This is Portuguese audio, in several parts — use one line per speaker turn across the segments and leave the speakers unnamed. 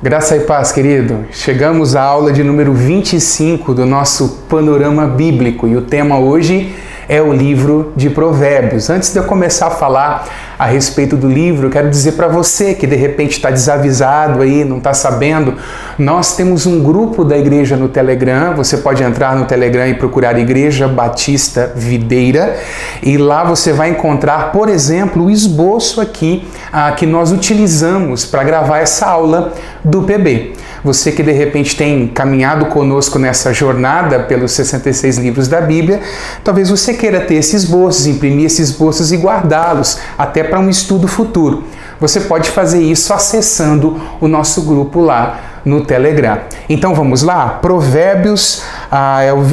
Graça e paz, querido. Chegamos à aula de número 25 do nosso Panorama Bíblico e o tema hoje é o livro de Provérbios. Antes de eu começar a falar a respeito do livro, eu quero dizer para você que de repente está desavisado aí, não está sabendo, nós temos um grupo da igreja no Telegram. Você pode entrar no Telegram e procurar Igreja Batista Videira e lá você vai encontrar, por exemplo, o esboço aqui que nós utilizamos para gravar essa aula do PB. Você que de repente tem caminhado conosco nessa jornada pelos 66 livros da Bíblia, talvez você queira ter esses esboços, imprimir esses esboços e guardá-los até para um estudo futuro. Você pode fazer isso acessando o nosso grupo lá no Telegram. Então vamos lá? Provérbios,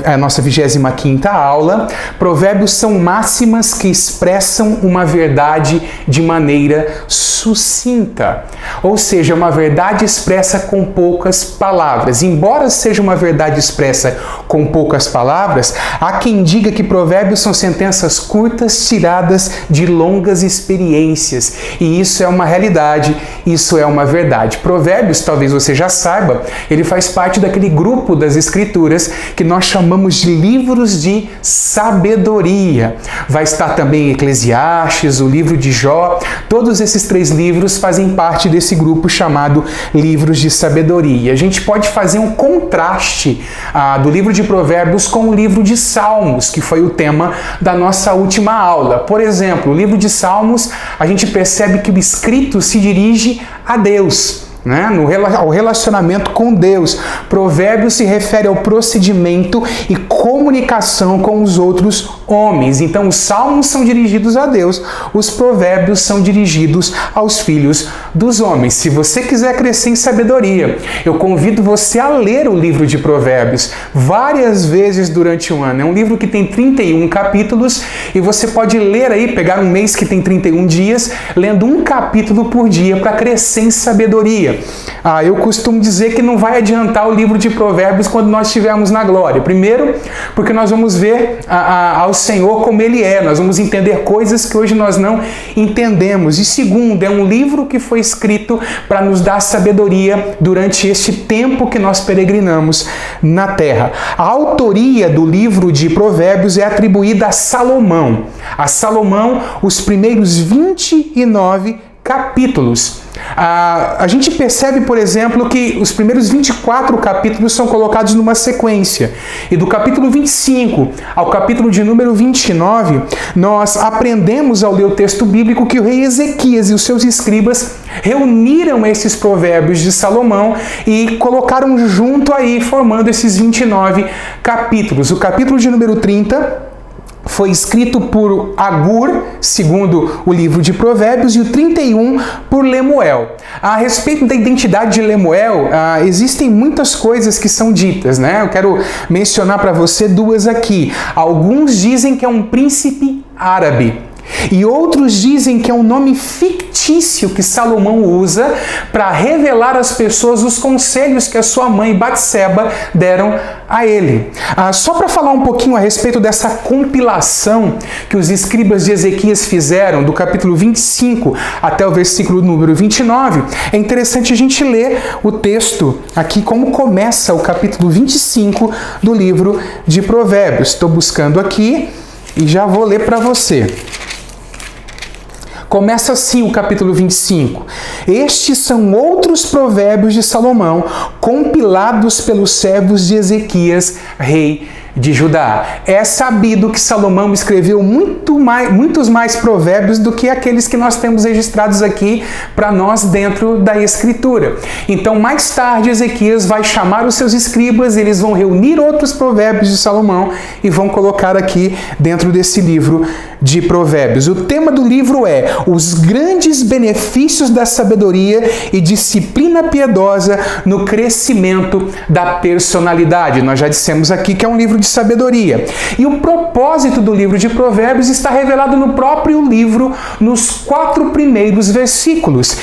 é a nossa 25ª aula. Provérbios são máximas que expressam uma verdade de maneira sucinta. Ou seja, uma verdade expressa com poucas palavras. Embora seja uma verdade expressa com poucas palavras, há quem diga que provérbios são sentenças curtas tiradas de longas experiências. E isso é uma realidade, isso é uma verdade. Provérbios, talvez você já saiba, ele faz parte daquele grupo das escrituras que nós chamamos de livros de sabedoria. Vai estar também Eclesiastes, o livro de Jó. Todos esses 3 livros fazem parte desse grupo chamado livros de sabedoria. A gente pode fazer um contraste do livro de Provérbios com o livro de Salmos, que foi o tema da nossa última aula. Por exemplo, o livro de Salmos, a gente percebe que o escrito se dirige a Deus, ao relacionamento com Deus. Provérbios se refere ao procedimento e comunicação com os outros homens. Então, os salmos são dirigidos a Deus, os provérbios são dirigidos aos filhos dos homens. Se você quiser crescer em sabedoria, eu convido você a ler o livro de Provérbios várias vezes durante o ano. É um livro que tem 31 capítulos e você pode ler aí, pegar um mês que tem 31 dias, lendo um capítulo por dia para crescer em sabedoria. Eu costumo dizer que não vai adiantar o livro de Provérbios quando nós estivermos na glória. Primeiro, porque nós vamos ver ao Senhor como Ele é. Nós vamos entender coisas que hoje nós não entendemos. E segundo, é um livro que foi escrito para nos dar sabedoria durante este tempo que nós peregrinamos na terra. A autoria do livro de Provérbios é atribuída a Salomão. A Salomão, os primeiros 29 capítulos. A gente percebe, por exemplo, que os primeiros 24 capítulos são colocados numa sequência. E do capítulo 25 ao capítulo de número 29, nós aprendemos ao ler o texto bíblico que o rei Ezequias e os seus escribas reuniram esses provérbios de Salomão e colocaram junto aí, formando esses 29 capítulos. O capítulo de número 30 foi escrito por Agur, segundo o livro de Provérbios, e o 31 por Lemuel. A respeito da identidade de Lemuel, existem muitas coisas que são ditas, Eu quero mencionar para você 2 aqui. Alguns dizem que é um príncipe árabe. E outros dizem que é um nome fictício que Salomão usa para revelar às pessoas os conselhos que a sua mãe Batseba deram a ele. Só para falar um pouquinho a respeito dessa compilação que os escribas de Ezequias fizeram, do capítulo 25 até o versículo número 29, é interessante a gente ler o texto aqui, como começa o capítulo 25 do livro de Provérbios. Estou buscando aqui e já vou ler para você. Começa assim o capítulo 25. Estes são outros provérbios de Salomão, compilados pelos servos de Ezequias, rei de Judá. É sabido que Salomão escreveu muitos mais provérbios do que aqueles que nós temos registrados aqui para nós dentro da Escritura. Então, mais tarde, Ezequias vai chamar os seus escribas, eles vão reunir outros provérbios de Salomão e vão colocar aqui dentro desse livro de Provérbios. O tema do livro é os grandes benefícios da sabedoria e disciplina piedosa no crescimento da personalidade. Nós já dissemos aqui que é um livro de de sabedoria. E o propósito do livro de Provérbios está revelado no próprio livro, nos 4 primeiros versículos.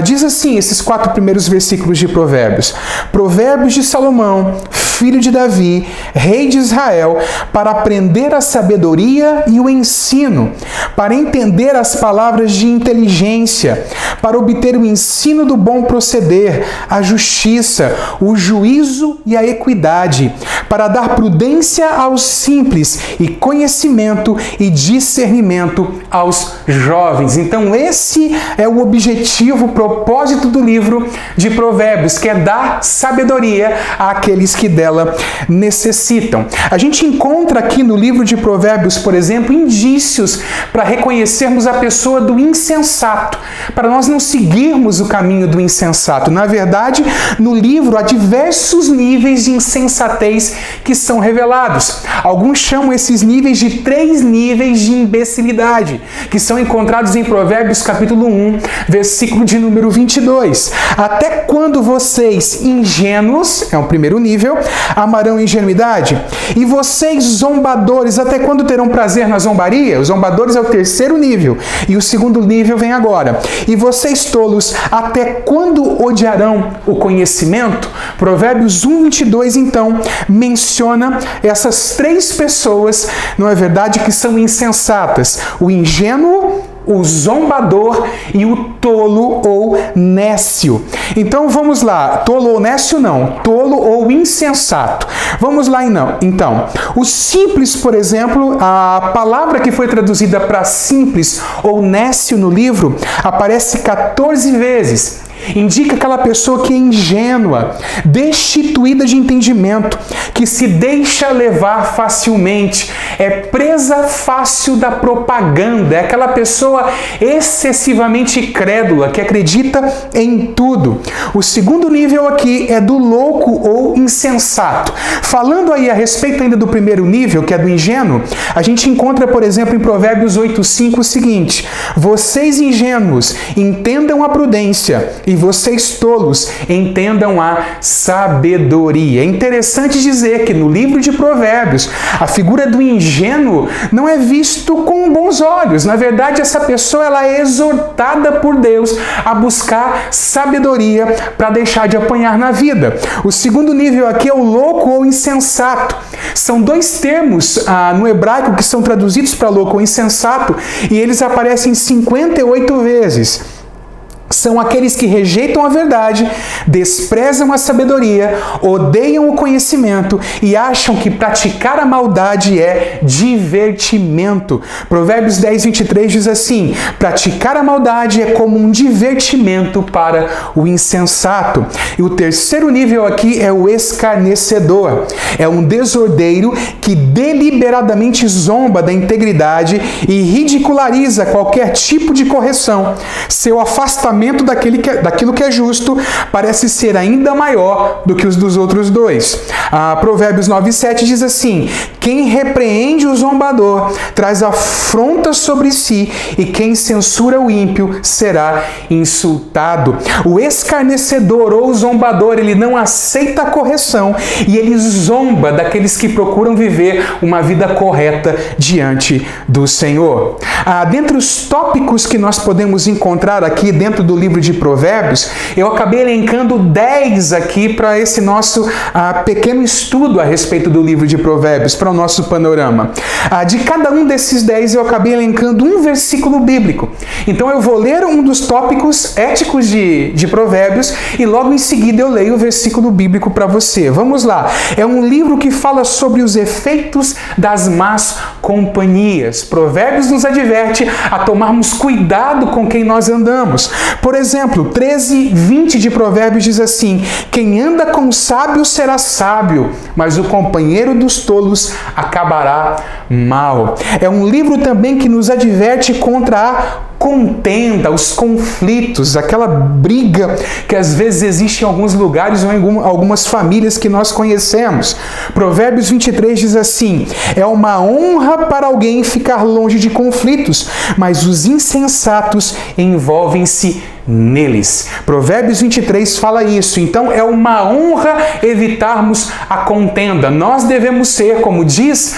Diz assim, esses 4 primeiros versículos de Provérbios: Provérbios de Salomão, filho de Davi, rei de Israel, para aprender a sabedoria e o ensino, para entender as palavras de inteligência, para obter o ensino do bom proceder, a justiça, o juízo e a equidade, para dar prudência aos simples e conhecimento e discernimento aos jovens. Então esse é o objetivo, o propósito do livro de Provérbios, que é dar sabedoria àqueles que dela necessitam. A gente encontra aqui no livro de Provérbios, por exemplo, indícios para reconhecermos a pessoa do insensato, para nós não seguirmos o caminho do insensato. Na verdade, no livro há diversos níveis de insensatez que são revelados. Alguns chamam esses níveis de 3 níveis de imbecilidade, que são encontrados em Provérbios capítulo 1, versículo de número 22. Até quando vocês, ingênuos, é o primeiro nível, amarão ingenuidade? E vocês, zombadores, até quando terão prazer na zombaria? Os zombadores é o terceiro nível. E o segundo nível vem agora. E vocês, tolos, até quando odiarão o conhecimento? Provérbios 1, 22, então, menciona essas 3 pessoas, não é verdade, que são insensatas: o ingênuo, o zombador e o tolo ou nécio. Então vamos lá, tolo ou nécio não, tolo ou insensato. Vamos lá então. O simples, por exemplo, a palavra que foi traduzida para simples ou nécio no livro aparece 14 vezes. Indica aquela pessoa que é ingênua, destituída de entendimento, que se deixa levar facilmente, é presa fácil da propaganda, é aquela pessoa excessivamente crédula, que acredita em tudo. O segundo nível aqui é do louco ou insensato. Falando aí a respeito ainda do primeiro nível, que é do ingênuo, a gente encontra, por exemplo, em Provérbios 8:5 o seguinte: vocês ingênuos, entendam a prudência, e vocês tolos, entendam a sabedoria. É interessante dizer que no livro de Provérbios, a figura do ingênuo não é visto com bons olhos. Na verdade, essa pessoa ela é exortada por Deus a buscar sabedoria para deixar de apanhar na vida. O segundo nível aqui é o louco ou insensato. São 2 termos no hebraico que são traduzidos para louco ou insensato, e eles aparecem 58 vezes. São aqueles que rejeitam a verdade, desprezam a sabedoria, odeiam o conhecimento e acham que praticar a maldade é divertimento. Provérbios 10, 23 diz assim: praticar a maldade é como um divertimento para o insensato. E o terceiro nível aqui é o escarnecedor. É um desordeiro que deliberadamente zomba da integridade e ridiculariza qualquer tipo de correção. Seu afastamento daquilo que é justo parece ser ainda maior do que os dos outros 2. Provérbios 9:7 diz assim: quem repreende o zombador traz afronta sobre si, e quem censura o ímpio será insultado. O escarnecedor ou zombador, ele não aceita a correção e ele zomba daqueles que procuram viver uma vida correta diante do Senhor. Dentre os tópicos que nós podemos encontrar aqui dentro do livro de Provérbios, eu acabei elencando 10 aqui para esse nosso pequeno estudo a respeito do livro de Provérbios, para o nosso panorama. De cada um desses 10 eu acabei elencando um versículo bíblico. Então eu vou ler um dos tópicos éticos de Provérbios e logo em seguida eu leio o versículo bíblico para você. Vamos lá. É um livro que fala sobre os efeitos das más companhias. Provérbios nos adverte a tomarmos cuidado com quem nós andamos. Por exemplo, 13:20 de Provérbios diz assim: quem anda com o sábio será sábio, mas o companheiro dos tolos acabará mal. É um livro também que nos adverte contra a contenda, os conflitos, aquela briga que às vezes existe em alguns lugares ou em algumas famílias que nós conhecemos. Provérbios 23 diz assim: é uma honra para alguém ficar longe de conflitos, mas os insensatos envolvem-se neles. Provérbios 23 fala isso. Então é uma honra evitarmos a contenda. Nós devemos ser, como diz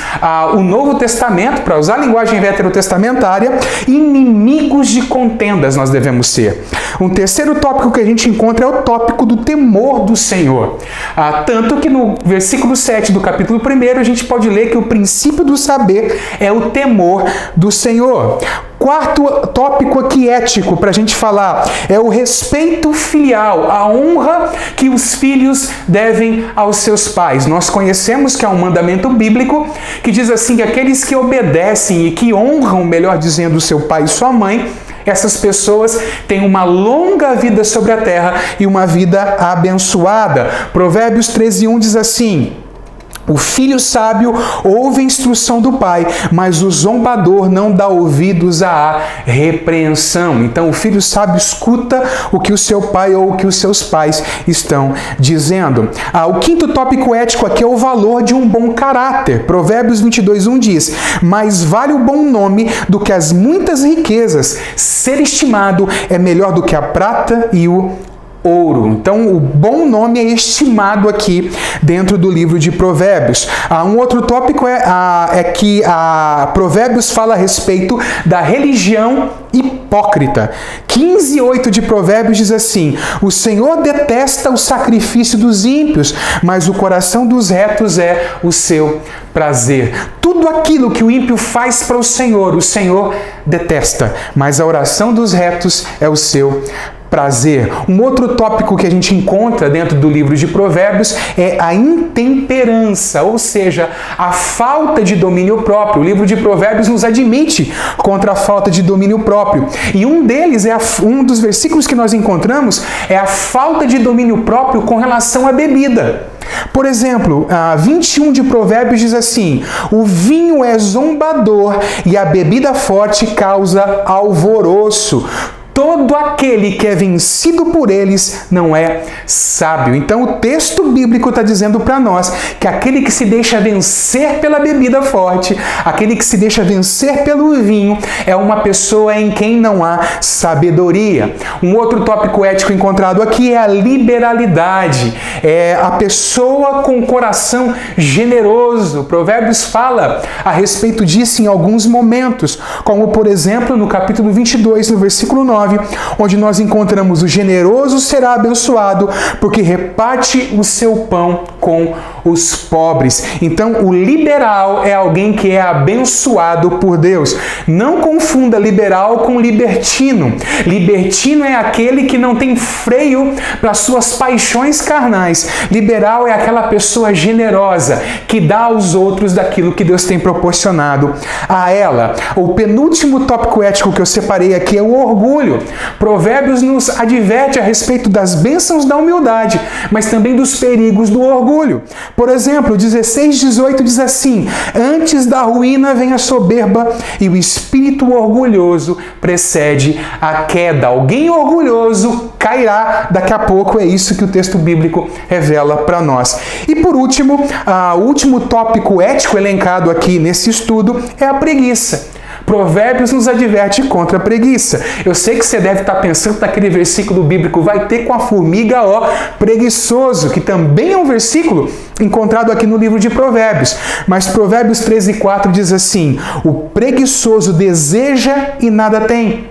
o Novo Testamento, para usar a linguagem veterotestamentária, inimigos de contendas nós devemos ser. Um terceiro tópico que a gente encontra é o tópico do temor do Senhor. Tanto que no versículo 7 do capítulo 1 a gente pode ler que o princípio do saber é o temor do Senhor. Quarto tópico aqui ético para a gente falar é o respeito filial, a honra que os filhos devem aos seus pais. Nós conhecemos que é um mandamento bíblico que diz assim que aqueles que obedecem e que honram, melhor dizendo, seu pai e sua mãe, essas pessoas têm uma longa vida sobre a terra e uma vida abençoada. Provérbios 13:1 diz assim: o filho sábio ouve a instrução do pai, mas o zombador não dá ouvidos à repreensão. Então, o filho sábio escuta o que o seu pai ou o que os seus pais estão dizendo. O quinto tópico ético aqui é o valor de um bom caráter. Provérbios 22:1 diz: mais vale o bom nome do que as muitas riquezas. Ser estimado é melhor do que a prata e o ouro. Então, o bom nome é estimado aqui dentro do livro de Provérbios. Um outro tópico é que Provérbios fala a respeito da religião hipócrita. 15:8 de Provérbios diz assim: o Senhor detesta o sacrifício dos ímpios, mas o coração dos retos é o seu prazer. Tudo aquilo que o ímpio faz para o Senhor detesta, mas a oração dos retos é o seu prazer. Um outro tópico que a gente encontra dentro do livro de Provérbios é a intemperança, ou seja, a falta de domínio próprio. O livro de Provérbios nos admite contra a falta de domínio próprio. E um deles, um dos versículos que nós encontramos, é a falta de domínio próprio com relação à bebida. Por exemplo, 21 de Provérbios diz assim: o vinho é zombador e a bebida forte causa alvoroço. Todo aquele que é vencido por eles não é sábio. Então o texto bíblico está dizendo para nós que aquele que se deixa vencer pela bebida forte, aquele que se deixa vencer pelo vinho, é uma pessoa em quem não há sabedoria. Um outro tópico ético encontrado aqui é a liberalidade. É a pessoa com coração generoso. Provérbios fala a respeito disso em alguns momentos, como por exemplo no capítulo 22, no versículo 9, onde nós encontramos: o generoso será abençoado, porque reparte o seu pão com os pobres. Então, o liberal é alguém que é abençoado por Deus. Não confunda liberal com libertino. Libertino é aquele que não tem freio para suas paixões carnais. Liberal é aquela pessoa generosa, que dá aos outros daquilo que Deus tem proporcionado a ela. O penúltimo tópico ético que eu separei aqui é o orgulho. Provérbios nos adverte a respeito das bênçãos da humildade, mas também dos perigos do orgulho. Por exemplo, 16:18 diz assim: antes da ruína vem a soberba e o espírito orgulhoso precede a queda. Alguém orgulhoso cairá daqui a pouco. É isso que o texto bíblico revela para nós. E por último, o último tópico ético elencado aqui nesse estudo é a preguiça. Provérbios nos adverte contra a preguiça. Eu sei que você deve estar pensando naquele versículo bíblico: vai ter com a formiga, ó, preguiçoso, que também é um versículo encontrado aqui no livro de Provérbios. Mas Provérbios 13:4 diz assim: o preguiçoso deseja e nada tem,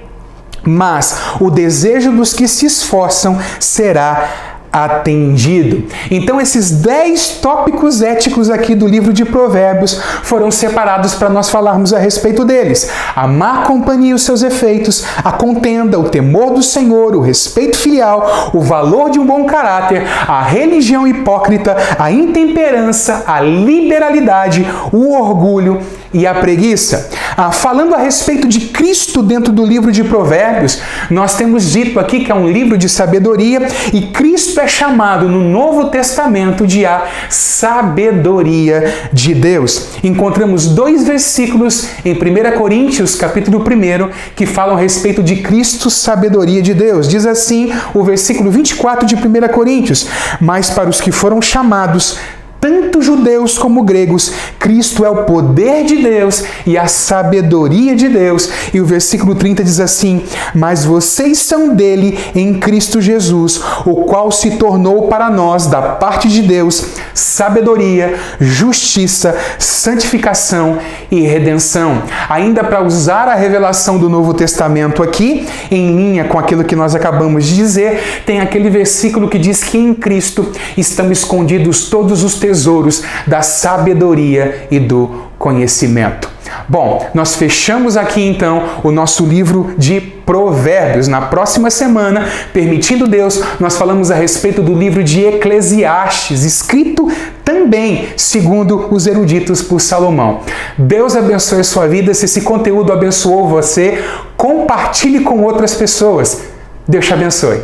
mas o desejo dos que se esforçam será atendido. Então esses 10 tópicos éticos aqui do livro de Provérbios foram separados para nós falarmos a respeito deles: a má companhia e os seus efeitos, a contenda, o temor do Senhor, o respeito filial, o valor de um bom caráter, a religião hipócrita, a intemperança, a liberalidade, o orgulho e a preguiça. Falando a respeito de Cristo dentro do livro de Provérbios, nós temos dito aqui que é um livro de sabedoria e Cristo é chamado no Novo Testamento de a sabedoria de Deus. Encontramos 2 versículos em 1 Coríntios, capítulo 1, que falam a respeito de Cristo, sabedoria de Deus. Diz assim o versículo 24 de 1 Coríntios: mas para os que foram chamados, tanto judeus como gregos, Cristo é o poder de Deus e a sabedoria de Deus. E o versículo 30 diz assim: mas vocês são dele em Cristo Jesus, o qual se tornou para nós, da parte de Deus, sabedoria, justiça, santificação e redenção. Ainda para usar a revelação do Novo Testamento aqui, em linha com aquilo que nós acabamos de dizer, tem aquele versículo que diz que em Cristo estão escondidos todos os tesouros da sabedoria e do conhecimento. Bom, nós fechamos aqui então o nosso livro de Provérbios. Na próxima semana, permitindo Deus, nós falamos a respeito do livro de Eclesiastes, escrito também, segundo os eruditos, por Salomão. Deus abençoe a sua vida. Se esse conteúdo abençoou você, compartilhe com outras pessoas. Deus te abençoe.